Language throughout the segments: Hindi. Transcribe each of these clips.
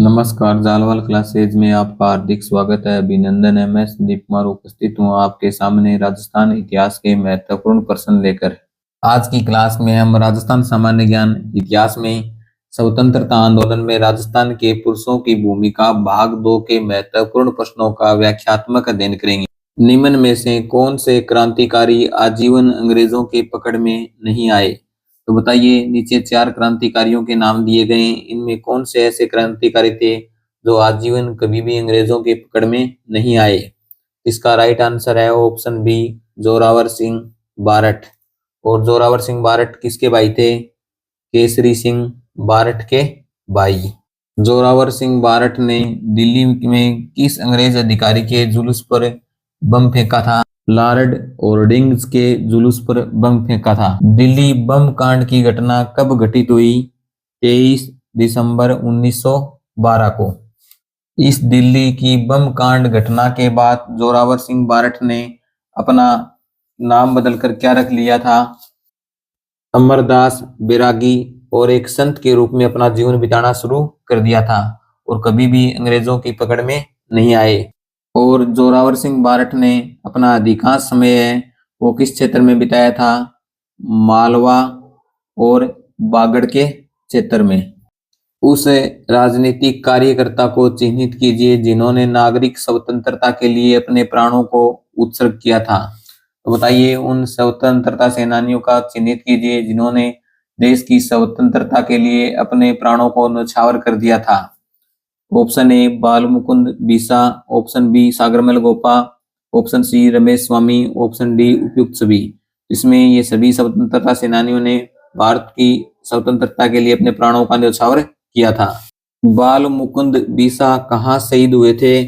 नमस्कार, जालवाल क्लासेज में आपका हार्दिक स्वागत है। अभिनंदन है। मैं संदीप कुमार उपस्थित हूँ आपके सामने राजस्थान इतिहास के महत्वपूर्ण प्रश्न लेकर। आज की क्लास में हम राजस्थान सामान्य ज्ञान इतिहास में स्वतंत्रता आंदोलन में राजस्थान के पुरुषों की भूमिका भाग 2 के महत्वपूर्ण प्रश्नों का व्याख्यात्मक अध्ययन करेंगे। निम्न में से कौन से क्रांतिकारी आजीवन अंग्रेजों के पकड़ में नहीं आए? तो बताइए, नीचे 4 क्रांतिकारियों के नाम दिए गए हैं, इनमें कौन से ऐसे क्रांतिकारी थे जो आजीवन कभी भी अंग्रेजों के पकड़ में नहीं आए? इसका राइट आंसर है ऑप्शन बी, जोरावर सिंह बारठ। और जोरावर सिंह बारठ किसके भाई थे? केसरी सिंह बारठ के भाई। जोरावर सिंह बारठ ने दिल्ली में किस अंग्रेज अधिकारी के जुलूस पर बम फेंका था? लॉर्ड होर्डिंग्स के जुलूस पर बम फेंका था। दिल्ली बम कांड की घटना कब घटित हुई? 23 दिसंबर 1912 को। इस दिल्ली की बम कांड घटना के बाद जोरावर सिंह बारठ ने अपना नाम बदलकर क्या रख लिया था? अमरदास बैरागी, और एक संत के रूप में अपना जीवन बिताना शुरू कर दिया था और कभी भी अंग्रेजों की पकड़ में नहीं आए। और जोरावर सिंह बारठ ने अपना अधिकांश समय वो किस क्षेत्र में बिताया था? मालवा और बागड़ के क्षेत्र में। उस राजनीतिक कार्यकर्ता को चिन्हित कीजिए जिन्होंने नागरिक स्वतंत्रता के लिए अपने प्राणों को उत्सर्ग किया था। तो बताइए, उन स्वतंत्रता सेनानियों का चिन्हित कीजिए जिन्होंने देश की स्वतंत्रता के लिए अपने प्राणों को न्यौछावर कर दिया था। Option A Bal Mukund Bisa, option B Sagarmal Gopa, option C Ramesh Swami, option D उपयुक्त सभी। इसमें ये सभी स्वतंत्रता सेनानियों ने भारत की स्वतंत्रता के लिए अपने प्राणों का न्यौछावर किया था। बाल मुकुंद बीसा कहाँ शहीद हुए थे?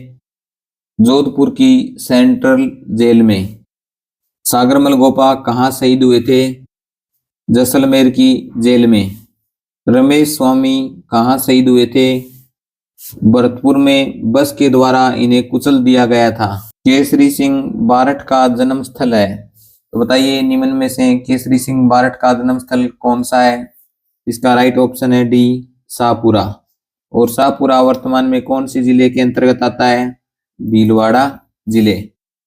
जोधपुर की सेंट्रल जेल में। सागरमल गोपा कहाँ शहीद हुए थे? जैसलमेर की जेल में। रमेश स्वामी कहाँ शहीद हुए थे? भरतपुर में बस के द्वारा इन्हें कुचल दिया गया था। केसरी सिंह बारठ का जन्म स्थल है। तो बताइए, निम्न में से केसरी सिंह बारठ का जन्म स्थल कौन सा है? इसका राइट ऑप्शन है डी, शाहपुरा। और शाहपुरा वर्तमान में कौन सी जिले के अंतर्गत आता है? भीलवाड़ा जिले।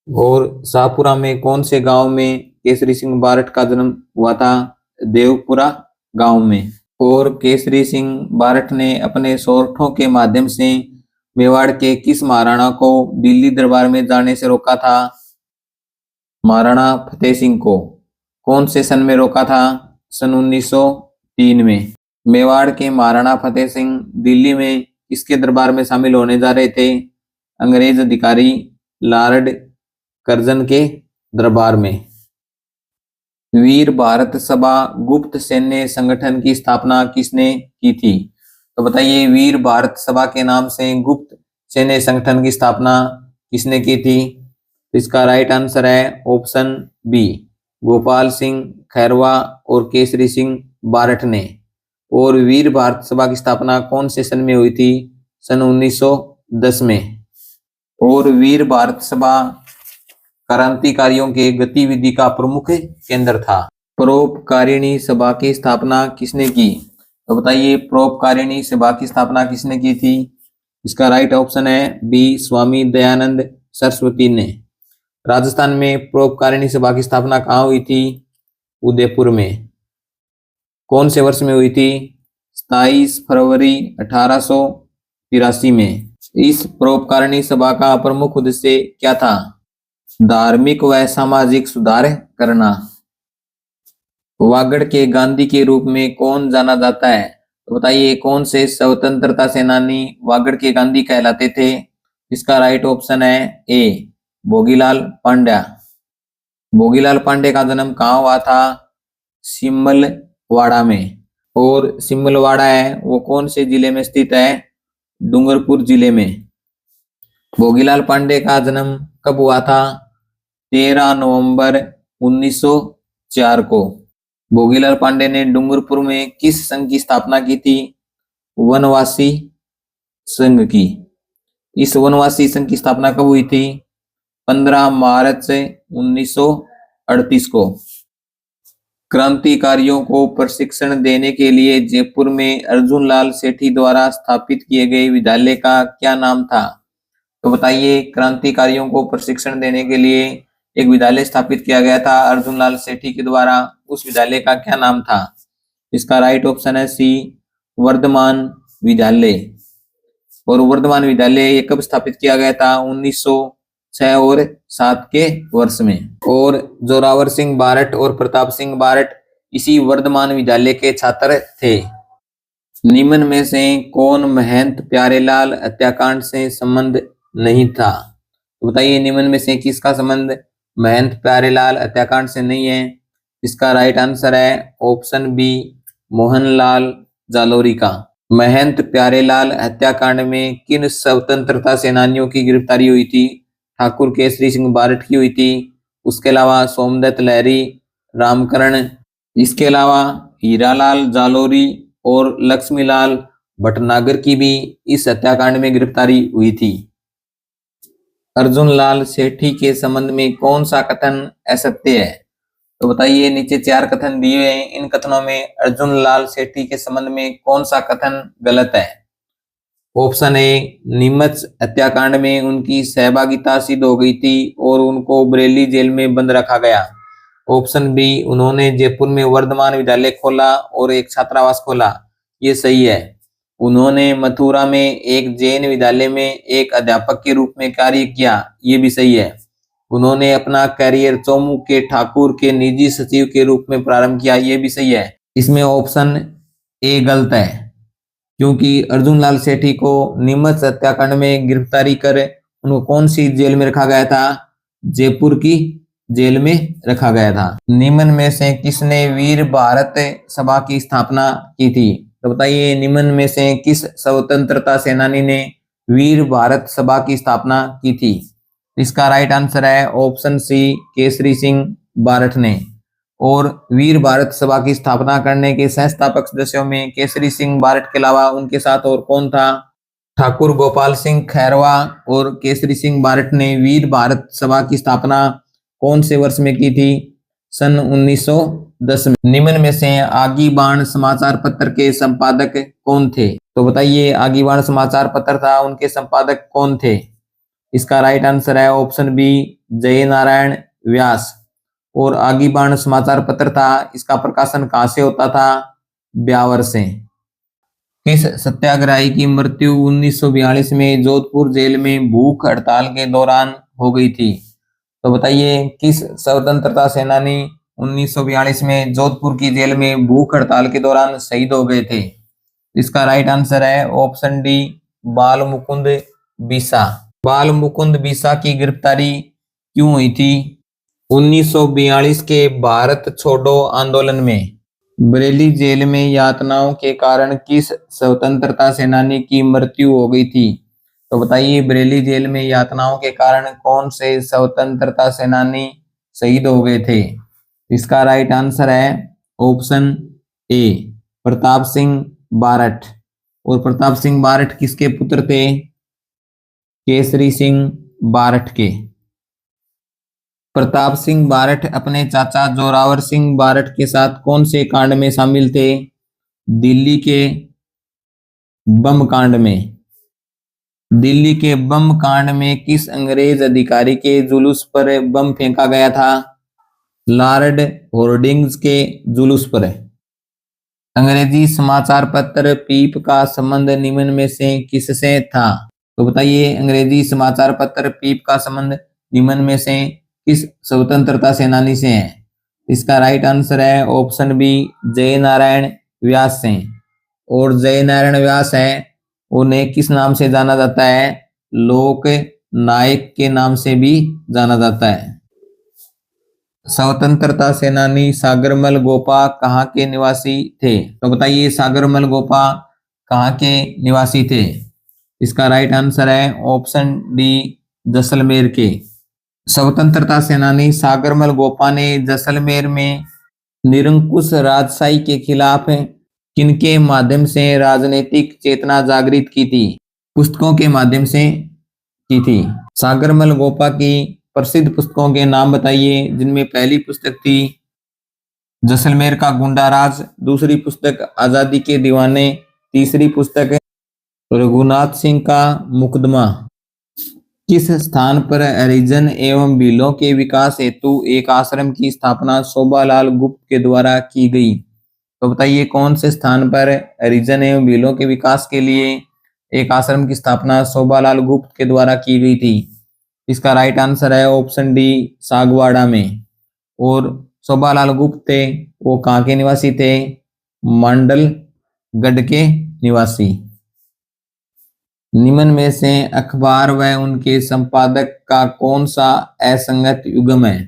और शाहपुरा में कौन से गांव में केसरी सिंह बारठ का जन्म हुआ था? देवपुरा गांव में। और केसरी सिंह बारठ ने अपने सोरठों के माध्यम से मेवाड़ के किस महाराणा को दिल्ली दरबार में जाने से रोका था? महाराणा फतेह सिंह को। कौन से सन में रोका था? सन 1903 में। मेवाड़ के महाराणा फतेह सिंह दिल्ली में किसके दरबार में शामिल होने जा रहे थे? अंग्रेज अधिकारी लॉर्ड कर्जन के दरबार में। वीर भारत सभा गुप्त सैन्य संगठन की स्थापना किसने की थी? तो बताइए, वीर भारत सभा के नाम से गुप्त सैन्य संगठन की स्थापना किसने की थी? इसका राइट आंसर है ऑप्शन बी, गोपाल सिंह खैरवा और केसरी सिंह बारठ ने। और वीर भारत सभा की स्थापना कौन से सन में हुई थी? सन 1910 में। और वीर भारत सभा क्रांतिकारियों के गतिविधि का प्रमुख केंद्र था। परोपकारिणी सभा की स्थापना किसने की? तो बताइए, परोपकारिणी सभा की स्थापना किसने की थी? इसका राइट ऑप्शन है बी, स्वामी दयानंद सरस्वती ने। राजस्थान में परोपकारिणी सभा की स्थापना कहाँ हुई थी? उदयपुर में। कौन से वर्ष में हुई थी? 27 फरवरी 1883 में। इस परोपकारिणी सभा का प्रमुख उद्देश्य क्या था? धार्मिक व सामाजिक सुधार करना। वागड़ के गांधी के रूप में कौन जाना जाता है? तो बताइए, कौन से स्वतंत्रता सेनानी वागड़ के गांधी कहलाते थे? इसका राइट ऑप्शन है ए, भोगीलाल पांड्या। भोगीलाल पांडे का जन्म कहाँ हुआ था? सिमलवाड़ा में। और सिमलवाड़ा है वो कौन से जिले में स्थित है? डूंगरपुर जिले में। भोगीलाल पांडे का जन्म कब हुआ था? 13 नवंबर 1904 को। भोगीलाल पांडे ने डूंगरपुर में किस संघ की स्थापना की थी? वनवासी संघ की। इस वनवासी संघ की स्थापना कब हुई थी? 15 मार्च 1938 को। क्रांतिकारियों को प्रशिक्षण देने के लिए जयपुर में अर्जुन लाल सेठी द्वारा स्थापित किए गए विद्यालय का क्या नाम था? तो बताइए, क्रांतिकारियों को प्रशिक्षण देने के लिए एक विद्यालय स्थापित किया गया था अर्जुन लाल सेठी के द्वारा, उस विद्यालय का क्या नाम था? इसका राइट ऑप्शन है सी, वर्धमान विद्यालय। और वर्धमान विद्यालय ये कब स्थापित किया गया था? 1906 और 7 के वर्ष में। और जोरावर सिंह बारठ और प्रताप सिंह बारठ इसी वर्धमान विद्यालय के छात्र थे। निम्न में से कौन महंत प्यारेलाल हत्याकांड से संबंध नहीं था? तो बताइए, निम्न में से किसका संबंध महंत प्यारेलाल हत्याकांड से नहीं है? इसका राइट आंसर है ऑप्शन बी, मोहनलाल जालोरी का। महंत प्यारेलाल हत्याकांड में किन स्वतंत्रता सेनानियों की गिरफ्तारी हुई थी? ठाकुर केसरी सिंह बारठ की हुई थी, उसके अलावा सोमदत्त लहरी, रामकरण, इसके अलावा हीरालाल जालोरी और लक्ष्मीलाल भटनागर की भी इस हत्याकांड में गिरफ्तारी हुई थी। अर्जुन लाल सेठी के संबंध में कौन सा कथन असत्य है? तो बताइए, नीचे 4 कथन दिए हैं, इन कथनों में अर्जुन लाल सेठी के संबंध में कौन सा कथन गलत है? ऑप्शन ए, नीमच हत्याकांड में उनकी सहभागिता सिद्ध हो गई थी और उनको बरेली जेल में बंद रखा गया। ऑप्शन बी, उन्होंने जयपुर में वर्धमान विद्यालय खोला और एक छात्रावास खोला, ये सही है। उन्होंने मथुरा में एक जैन विद्यालय में एक अध्यापक के रूप में कार्य किया, ये भी सही है। उन्होंने अपना करियर चौमुख के ठाकुर के निजी सचिव के रूप में प्रारंभ किया, ये भी सही है। इसमें ऑप्शन ए गलत है, क्योंकि अर्जुन लाल सेठी को नीमच हत्याकांड में गिरफ्तारी कर उनको कौन सी जेल में रखा गया था? जयपुर की जेल में रखा गया था। निम्न में से किसने वीर भारत सभा की स्थापना की थी? तो बताइए, निम्न में से किस स्वतंत्रता सेनानी ने वीर भारत सभा की स्थापना की थी? इसका राइट आंसर है ऑप्शन सी, केसरी सिंह बारठ ने। और वीर भारत सभा की स्थापना करने के संस्थापक सदस्यों में केसरी सिंह बारठ के अलावा उनके साथ और कौन था? ठाकुर गोपाल सिंह खैरवा और केसरी सिंह बारठ ने वीर भारत सभा की स्थापना कौन से वर्ष में की थी? सन 1910 में। निम्न में से आगी बाण समाचार पत्र के संपादक कौन थे? तो बताइए, आगी बाण समाचार पत्र था, उनके संपादक कौन थे? इसका राइट आंसर है ऑप्शन बी, जय नारायण व्यास। और आगी बाण समाचार पत्र था, इसका प्रकाशन कहां से होता था? ब्यावर से। किस सत्याग्रही की मृत्यु 1942 में जोधपुर जेल में भूख हड़ताल के दौरान हो गई थी? तो बताइए, किस स्वतंत्रता सेनानी 1942 में जोधपुर की जेल में भूख हड़ताल के दौरान शहीद हो गए थे? इसका राइट आंसर है ऑप्शन डी, बाल मुकुंद बिसा। बाल मुकुंद बिसा की गिरफ्तारी क्यों हुई थी? 1942 के भारत छोड़ो आंदोलन में बरेली जेल में यातनाओं के कारण किस स्वतंत्रता सेनानी की मृत्यु हो गई थी? तो बताइए, बरेली जेल में यातनाओं के कारण कौन से स्वतंत्रता सेनानी शहीद हो गए थे? इसका राइट आंसर है ऑप्शन ए, प्रताप सिंह बारठ। और प्रताप सिंह बारठ किसके पुत्र थे? केसरी सिंह बारठ के। प्रताप सिंह बारठ अपने चाचा जोरावर सिंह बारठ के साथ कौन से कांड में शामिल थे? दिल्ली के बम कांड में। दिल्ली के बम कांड में किस अंग्रेज अधिकारी के जुलूस पर बम फेंका गया था? लॉर्ड होर्डिंग्स के जुलूस पर। अंग्रेजी समाचार पत्र पीप का संबंध निम्न में से किससे था? तो बताइए, अंग्रेजी समाचार पत्र पीप का संबंध निम्न में से किस स्वतंत्रता सेनानी से है? इसका राइट आंसर है ऑप्शन बी, जय नारायण व्यास से। और जय नारायण व्यास है, उन्हें किस नाम से जाना जाता है? लोक नायक के नाम से भी जाना जाता है। स्वतंत्रता सेनानी सागरमल गोपा कहाँ के निवासी थे? तो बताइए, सागरमल गोपा कहाँ के निवासी थे? इसका राइट आंसर है ऑप्शन डी, जैसलमेर के। स्वतंत्रता सेनानी सागरमल गोपा ने जैसलमेर में निरंकुश राजशाही के खिलाफ किनके माध्यम से राजनीतिक चेतना जागृत की थी? पुस्तकों के माध्यम से की थी। सागरमल गोपा की प्रसिद्ध पुस्तकों के नाम बताइए, जिनमें पहली पुस्तक थी जैसलमेर का गुंडा राज, दूसरी पुस्तक आजादी के दीवाने, तीसरी पुस्तक रघुनाथ सिंह का मुकदमा। किस स्थान पर हरिजन एवं भीलों के विकास हेतु एक आश्रम की स्थापना शोभालाल गुप्त के द्वारा की गई? तो बताइए कौन से स्थान पर हरिजन एवं भीलों के विकास के लिए एक आश्रम की स्थापना शोभालाल गुप्त के द्वारा की गई थी? इसका राइट आंसर है ऑप्शन डी, सागवाड़ा में। और शोभालाल गुप्त थे वो कहाँ के निवासी थे? मांडलगढ़ के निवासी। निम्न में से अखबार व उनके संपादक का कौन सा असंगत युग्म है?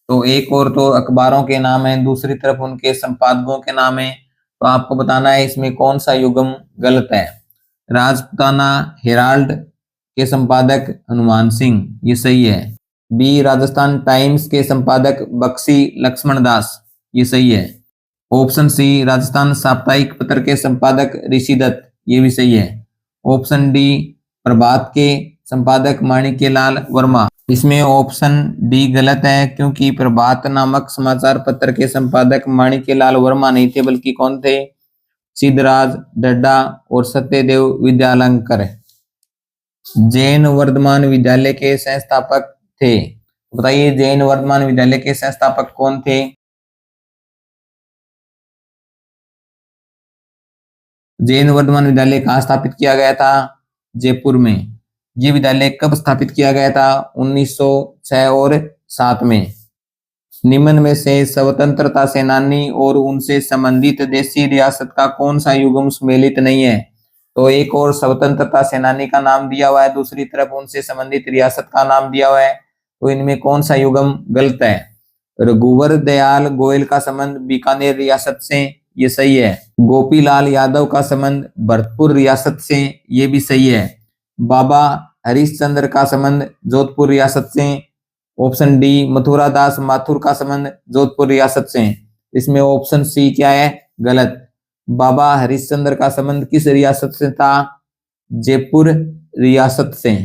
तो एक और तो अखबारों के नाम है, दूसरी तरफ उनके संपादकों के नाम है, तो आपको बताना है इसमें कौन सा युग्म गलत है। राजपूताना हेराल्ड के संपादक हनुमान सिंह, ये सही है। बी, राजस्थान टाइम्स के संपादक बख्शी लक्ष्मण दास, ये सही है। ऑप्शन सी, राजस्थान साप्ताहिक पत्र के संपादक ऋषि दत्त, ये भी सही है। ऑप्शन डी, प्रभात के संपादक माणिक्यलाल वर्मा, इसमें ऑप्शन डी गलत है क्योंकि प्रभात नामक समाचार पत्र के संपादक माणिक्यलाल वर्मा नहीं थे, बल्कि कौन थे? सिद्धराज डड्डा और सत्यदेव विद्यालंकर जैन वर्धमान विद्यालय के संस्थापक थे। बताइए जैन वर्धमान विद्यालय के संस्थापक कौन थे? जैन वर्धमान विद्यालय कहाँ स्थापित किया गया था? जयपुर में। ये विद्यालय कब स्थापित किया गया था? 1906 और 7 में। निम्न में से स्वतंत्रता सेनानी और उनसे संबंधित देशी रियासत का कौन सा युग्म सम्मिलित नहीं है? तो एक और स्वतंत्रता सेनानी का नाम दिया हुआ है, दूसरी तरफ उनसे संबंधित रियासत का नाम दिया हुआ है, तो इनमें कौन सा युग्म गलत है? रघुवर दयाल गोयल का संबंध बीकानेर रियासत से, ये सही है। गोपीलाल यादव का संबंध भरतपुर रियासत से, ये भी सही है। बाबा हरिश्चंद्र का संबंध जोधपुर रियासत से। ऑप्शन डी, मथुरा दास माथुर का संबंध जोधपुर रियासत से। इसमें ऑप्शन सी क्या है? गलत। बाबा हरिश्चंद्र का संबंध किस रियासत से था? जयपुर रियासत से।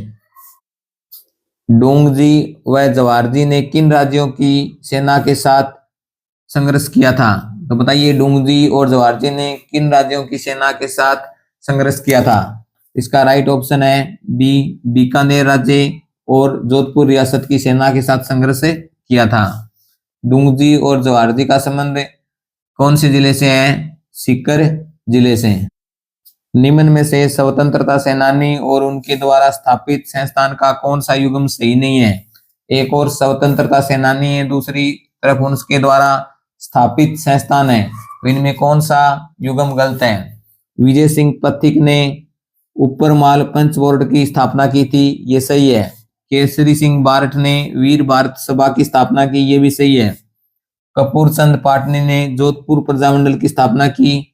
डोंगजी व जवाहरजी ने किन राज्यों की सेना के साथ संघर्ष किया था? तो बताइए डोंगजी और जवाहरजी ने किन राज्यों की सेना के साथ संघर्ष किया था? इसका राइट ऑप्शन है बी, बीकानेर राज्य और जोधपुर रियासत की सेना के साथ संघर्ष किया था। डोंगजी और जवाहरजी का संबंध कौन से जिले से है? सीकर जिले से। निम्न में से स्वतंत्रता सेनानी और उनके द्वारा स्थापित संस्थान का कौन सा युग्म सही नहीं है? एक और स्वतंत्रता सेनानी है, दूसरी तरफ उनके द्वारा स्थापित संस्थान है, तो इनमें कौन सा युग्म गलत है? विजय सिंह पथिक ने ऊपरमाल पंच बोर्ड की स्थापना की थी, ये सही है। केसरी सिंह बारठ ने वीर भारत सभा की स्थापना की, ये भी सही है। कपूर चंद पाटनी ने जोधपुर प्रजामंडल की स्थापना की।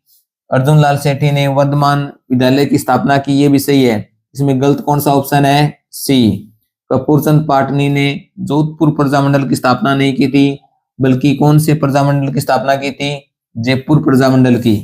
अर्जुन लाल सेठी ने वर्धमान विद्यालय की स्थापना की, ये भी सही है। इसमें गलत कौन सा ऑप्शन है? सी, कपूर चंद पाटनी ने जोधपुर प्रजामंडल की स्थापना नहीं की थी, बल्कि कौन से प्रजामंडल की स्थापना की थी? जयपुर प्रजामंडल की।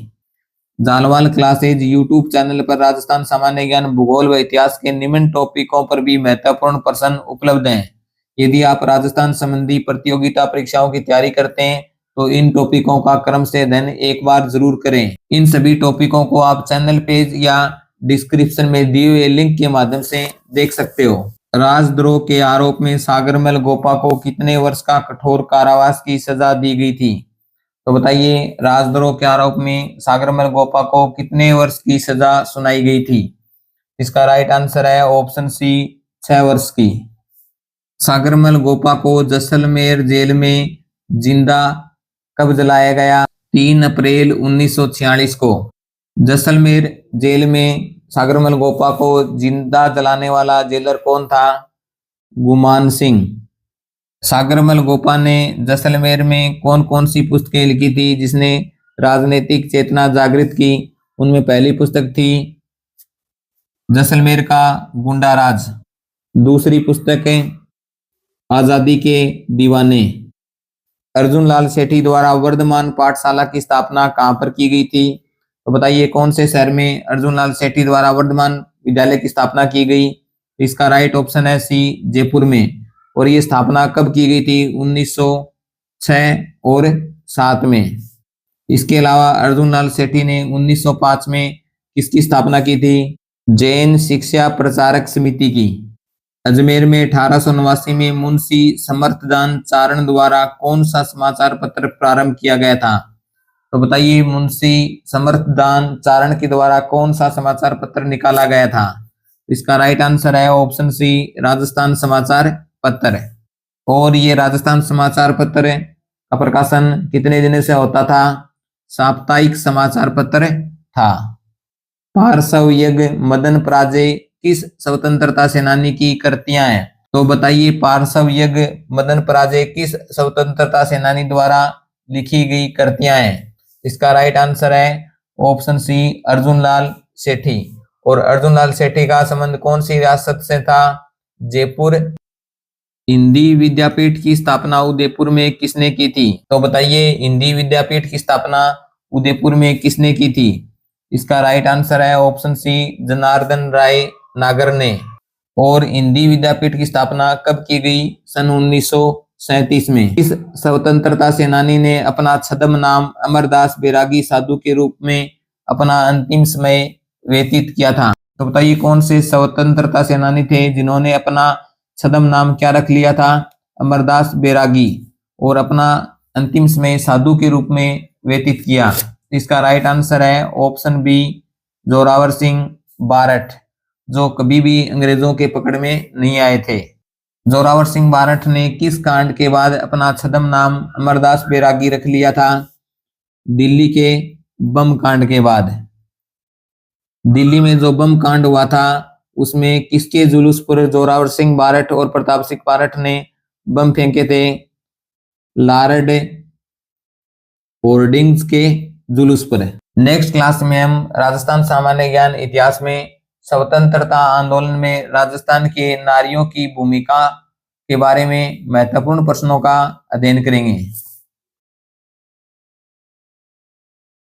जालवाल क्लासेज यूट्यूब चैनल पर राजस्थान सामान्य ज्ञान, भूगोल व इतिहास के निम्न टॉपिकों पर भी महत्वपूर्ण प्रश्न उपलब्ध हैं। यदि आप राजस्थान संबंधी प्रतियोगिता परीक्षाओं की तैयारी करते हैं तो इन टॉपिकों का क्रम से अध्ययन एक बार जरूर करें। इन सभी टॉपिकों को आप चैनल पेज या डिस्क्रिप्शन में दिए हुए लिंक के माध्यम से देख सकते हो। राजद्रोह के आरोप में सागरमल गोपा को कितने वर्ष का कठोर कारावास की सजा दी गई थी? तो बताइए राजद्रोह के आरोप में सागरमल गोपा को कितने वर्ष की सजा सुनाई गई थी? इसका राइट आंसर है ऑप्शन सी, 6 वर्ष की। सागरमल गोपा को जैसलमेर जेल में जिंदा कब जलाया गया? 3 अप्रैल 1946 को। जैसलमेर जेल में सागरमल गोपा को जिंदा जलाने वाला जेलर कौन था? गुमान सिंह। सागरमल गोपा ने जैसलमेर में कौन कौन सी पुस्तकें लिखी थी जिसने राजनीतिक चेतना जागृत की? उनमें पहली पुस्तक थी जैसलमेर का गुंडा राज, दूसरी पुस्तक है आजादी के दीवाने। अर्जुन लाल सेठी द्वारा वर्धमान पाठशाला की स्थापना कहां पर की गई थी? तो बताइए कौन से शहर में अर्जुन लाल सेठी द्वारा वर्धमान विद्यालय की स्थापना की गई? इसका राइट ऑप्शन है सी, जयपुर में। और ये स्थापना कब की गई थी? 1906 और 1907 में। इसके अलावा अर्जुन लाल सेठी ने 1905 में किसकी स्थापना की थी? जैन शिक्षा प्रचारक समिति की। अजमेर में 1889 में मुंशी समर्थदान चारण द्वारा कौन सा समाचार पत्र प्रारंभ किया गया था? तो बताइए, मुंशी समर्थदान चारण के द्वारा कौन सा समाचार पत्र निकाला गया था? इसका राइट आंसर है ऑप्शन सी, राजस्थान समाचार पत्र। और ये राजस्थान समाचार पत्र का प्रकाशन कितने दिन से होता था? साप्ताहिक समाचार पत्र था। पार्श्व यज्ञ मदन पराजय किस स्वतंत्रता सेनानी की कृतियां हैं? तो बताइए, पार्श्व यज्ञ मदन पराजय किस स्वतंत्रता सेनानी द्वारा लिखी गई कृतियां हैं? इसका राइट आंसर है ऑप्शन सी, अर्जुन लाल सेठी। और अर्जुन लाल सेठी का संबंध कौन सी रियासत से था? जयपुर। हिंदी विद्यापीठ की स्थापना उदयपुर में किसने की थी? तो बताइए, हिंदी विद्यापीठ की स्थापना उदयपुर में किसने की थी? इसका राइट आंसर है ऑप्शन सी, जनार्दन राय नागर ने। और हिंदी विद्यापीठ की स्थापना कब की गई? सन 1937 में। इस स्वतंत्रता सेनानी ने अपना छद्म नाम अमरदास बैरागी साधु के रूप में अपना अंतिम समय व्यतीत किया था। तो बताइए, कौन से स्वतंत्रता सेनानी थे जिन्होंने अपना छद्म नाम क्या रख लिया था? अमरदास बैरागी, और अपना अंतिम समय साधु के रूप में व्यतीत किया। इसका राइट आंसर है ऑप्शन बी, जोरावर सिंह बारठ, जो कभी भी अंग्रेजों के पकड़ में नहीं आए थे। जोरावर सिंह बारठ ने किस कांड के बाद अपना छद्म नाम अमरदास बैरागी रख लिया था? दिल्ली के बम कांड के बाद। दिल्ली में जो बम कांड हुआ था उसमें किसके जुलूस पर जोरावर सिंह बारठ और प्रताप सिंह बारठ ने बम फेंके थे? लॉर्ड होर्डिंग्स के जुलूस पर। नेक्स्ट क्लास में हम राजस्थान सामान्य ज्ञान इतिहास में स्वतंत्रता आंदोलन में राजस्थान के नारियों की भूमिका के बारे में महत्वपूर्ण प्रश्नों का अध्ययन करेंगे।